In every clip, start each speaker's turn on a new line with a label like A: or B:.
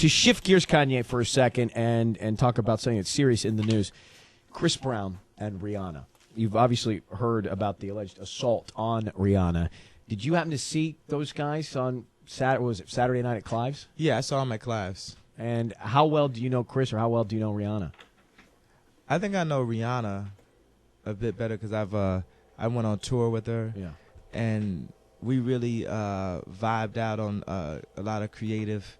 A: To shift gears, Kanye, for a second and talk about something that's serious in the news, Chris Brown and Rihanna. You've obviously heard about the alleged assault on Rihanna. Did you happen to see those guys on Saturday night at Clive's?
B: Yeah, I saw him at Clive's.
A: And how well do you know Chris, or how well do you know Rihanna?
B: I think I know Rihanna a bit better because I went on tour with her.
A: Yeah.
B: And we really vibed out on a lot of creative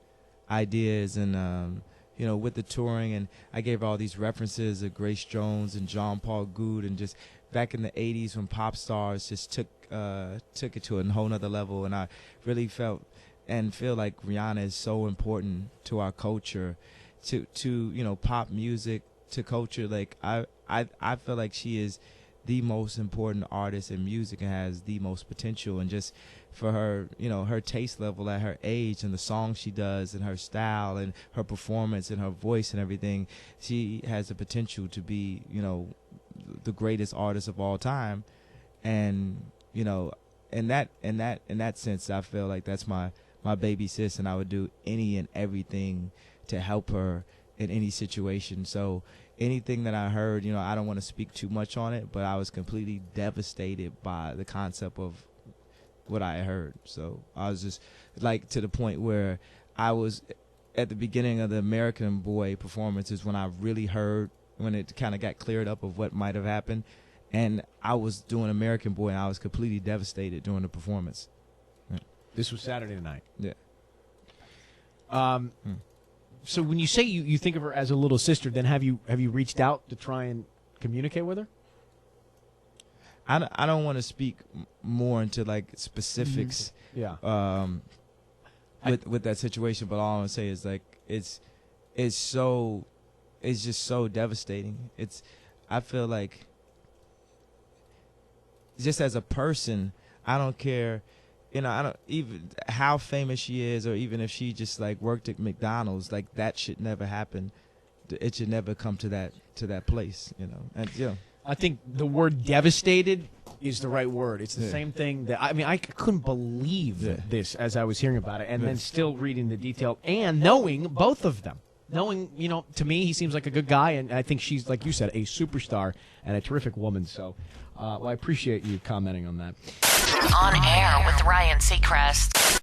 B: ideas and, with the touring. And I gave her all these references of Grace Jones and Jean Paul Goude, and just back in the 80s when pop stars just took it to a whole nother level. And I really felt and feel like Rihanna is so important to our culture, to pop music, to culture. Like I feel like she is the most important artist in music and has the most potential. And just for her, her taste level at her age and the songs she does and her style and her performance and her voice and everything, she has the potential to be, the greatest artist of all time. And, in that sense, I feel like that's my baby sis, and I would do any and everything to help her in any situation. So anything that I heard, I don't want to speak too much on it, but I was completely devastated by the concept of what I heard. So I was just like to the point where I was at the beginning of the American Boy performances when I really heard, when it kind of got cleared up of what might have happened. And I was doing American Boy, and I was completely devastated during the performance. Yeah.
A: This was Saturday night.
B: Yeah.
A: So when you say you think of her as a little sister, then have you reached out to try and communicate with her?
B: I don't want to speak more into like specifics.
A: Yeah.
B: With that situation, but all I want to say is like it's just so devastating. I feel like just as a person, I don't care. I don't even how famous she is, or even if she just like worked at McDonald's, like that should never happen. It should never come to that place, And
A: I think the word devastated is the right word. It's the same thing that I couldn't believe this as I was hearing about it, and then still reading the detail and knowing both of them. Knowing, to me, he seems like a good guy, and I think she's, like you said, a superstar and a terrific woman. So, I appreciate you commenting on that.
C: On Air with Ryan Seacrest.